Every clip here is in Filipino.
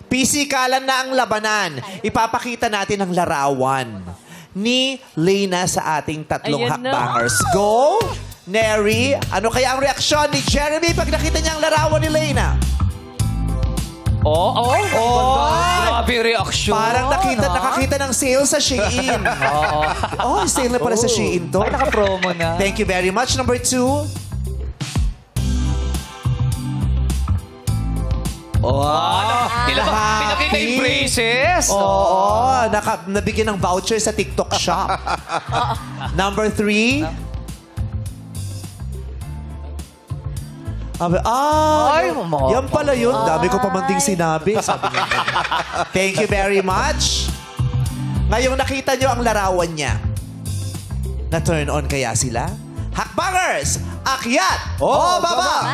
Pisikalan na ang labanan. Ipapakita natin ang larawan ni Leyna sa ating tatlong Ayan na. hakbangers. Go! Neri, ano kaya ang reaksyon ni Jeremy pag nakita niya ang larawan ni Leyna? Grabe yung reaction. Parang nakakita ng sale sa Shein. Sale na pala sa Shein to. Ay, naka-promo na. Thank you very much. Number 2. Pinakita yung braces. Nabigyan ng voucher sa TikTok shop. Number 3. Yan pala yun. Dami ko pa man ding sinabi. Sabi niya. Thank you very much. Ngayong nakita nyo ang larawan niya, na-turn on kaya sila? Hakbangers! Akyat! Baba!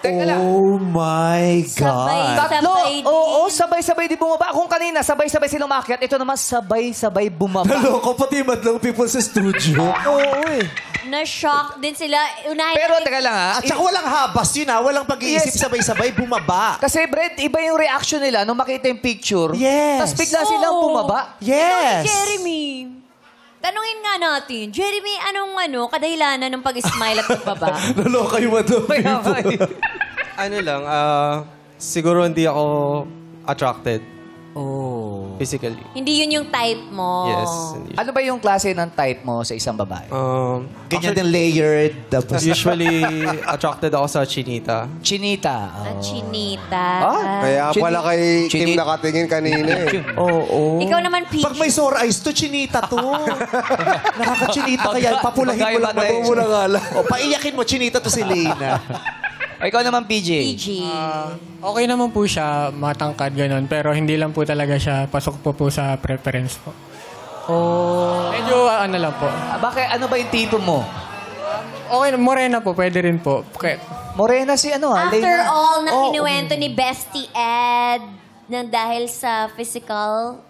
Teka lang. Oh my God. Tatlo. Sabay Oo, sabay-sabay di bumaba. Kung kanina, sabay-sabay silang umakyat. Ito naman, sabay-sabay bumaba. Naloko pati madlang people sa studio. Oo eh. Na-shock din sila. Unahin Pero natin- teka lang ha. At saka walang habas yun Walang pag-iisip Yes. sabay-sabay bumaba. Kasi Brent, iba yung reaction nila nung makita yung picture. Yes. Tapos bigla silang Oo. bumaba. Yes. Jeremy. Tanungin nga natin, Jeremy, anong kadahilanan ng pag-smile at pagbaba? Naloka yung madlang Kaya nga people. Ano lang, siguro hindi ako attracted physically. Hindi yun yung type mo. Yes. Hindi. Ano ba yung klase ng type mo sa isang babae? Ganyan din layered. Usually, attracted ako sa chinita. Chinita. At chinita. Kaya pala kay Kim Chini- nakatingin kanina eh. Oo. Ikaw naman, Peach. Pag may sore eyes to, chinita to. Nakaka-chinita kaya. Papulahin mo lang. Bagay, Mo lang ala. O, paiyakin mo, chinita to si Leyna. O, ikaw naman, PJ. PG. Okay naman po siya, matangkad ganun. Pero hindi lang po talaga siya pasok po sa preference po. Medyo ano lang po. Bakit? Ano ba yung tipo mo? Okay, morena po, pwede rin po. Okay. Morena si ano ha? After Leyna. all, na kinuwento ni Bestie Ed nang dahil sa physical.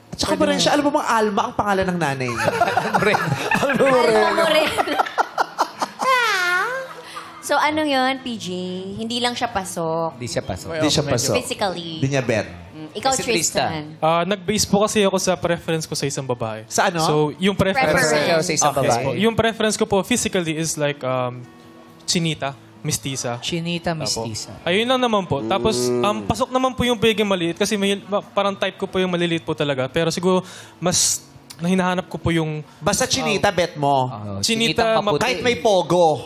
At saka pa rin siya, alam mo bang Alma ang pangalan ng nanay niya? Alma Moreno. So, ano yun, PJ? Hindi lang siya pasok. Hindi siya pasok. Hindi siya pasok. Physically. Hindi niya bet. Ikaw, Si Tristan. Tristan. Nag-base po kasi ako sa preference ko sa isang babae. Sa ano? So, yung preference... Preference. Ikaw sa isang Yes babae. po. Yung preference ko po physically is like chinita, mestiza. Chinita Apo. mestiza. Ayun lang naman po. Tapos, pasok naman po yung bigay maliit kasi parang type ko po yung maliliit po talaga. Pero siguro, mas hinahanap ko po yung Basta chinita, bet mo. Chinita, Chinitang maputi. Kahit may pogo.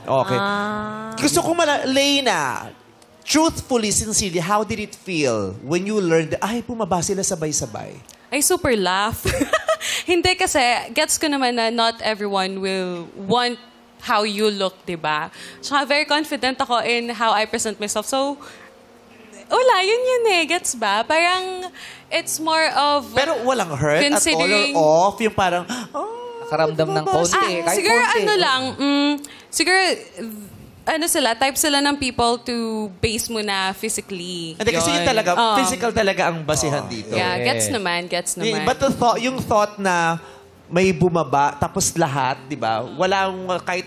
Okay. Gusto ko Leyna, truthfully, sincerely, how did it feel when you learned, ay, bumaba sila sabay-sabay? I super laugh. Hindi kasi, gets ko naman na not everyone will want how you look, diba? Tsaka very confident ako in how I present myself. So, wala, yun eh. Gets ba? Parang, it's more of... Pero walang hurt at all or Considering- off? Yung parang, Nakaramdam ng konti. Kahit siguro konti. ano lang, siguro, ano sila, type sila ng people to base mo na physically. hindi kasi yun talaga, physical talaga ang basihan dito. Yeah, gets naman. But the thought, yung thought na may bumaba, tapos lahat, di ba? Walang kahit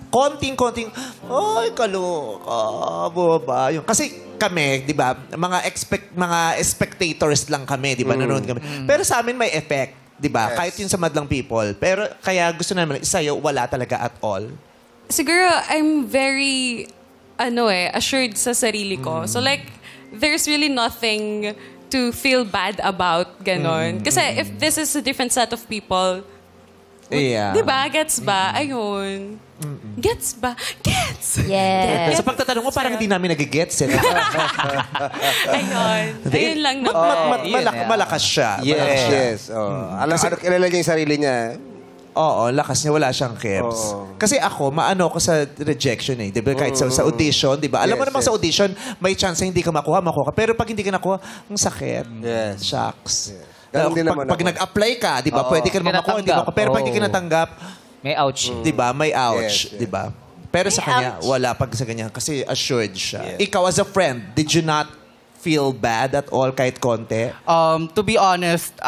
konting-konting, ay, kaloka, bumaba. Kasi kami, di ba, mga spectators lang kami, di ba, nanonood kami. Pero sa amin may effect, di ba? Kahit yun sa madlang people. Pero kaya gusto naman, sa'yo, wala talaga at all. Siguro, I'm very, assured sa sarili ko. So like, there's really nothing to feel bad about, ganon. Kasi if this is a different set of people, Yeah. di ba? Gets ba? Ayun. Gets ba? Gets! Yes. Sa pagtatanong mo, parang hindi namin nagigets. Ayun. Ayun lang naman. Malakas siya. Yes. Alam, kilala niya yung sarili niya. Oo, lakas niya. Wala siyang kebs. Kasi ako, maano ko sa rejection eh. Diba? Kahit sa audition, diba? Alam mo namang sa audition, may chance na hindi ka makuha. Pero pag hindi ka nakuha, ang sakit. Yes. Shucks. Ganun din naman Pag ako. nag-apply ka, di ba? Pwede ka naman makuha. Hindi makuha. Pero pag hindi ka natanggap, May ouch. di ba? May ouch. Yes, yes. Di ba? Pero sa May kanya, ouch. wala pag sa kanya. Kasi assured siya. Ikaw as a friend, did you not feel bad at all kahit konti? To be honest,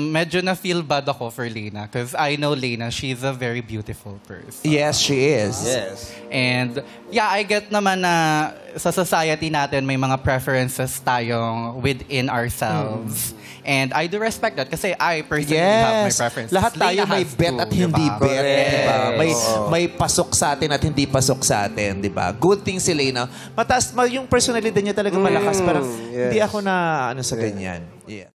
medyo na-feel bad ako for Lena because I know Lena, she's a very beautiful person. Yes, she is. Yes. And yeah, I get naman na sa society natin may mga preferences tayong within ourselves. And I do respect that kasi I personally have my Yes. preferences. Lahat tayo Lena may has bet too, at hindi diba? bet, di ba? Correct. May pasok sa atin at hindi pasok sa atin, di ba? Good thing si Lena. Mataas, yung personalidad niya talaga malakas. Parang yes. hindi ako na ano sa ganyan. Yeah.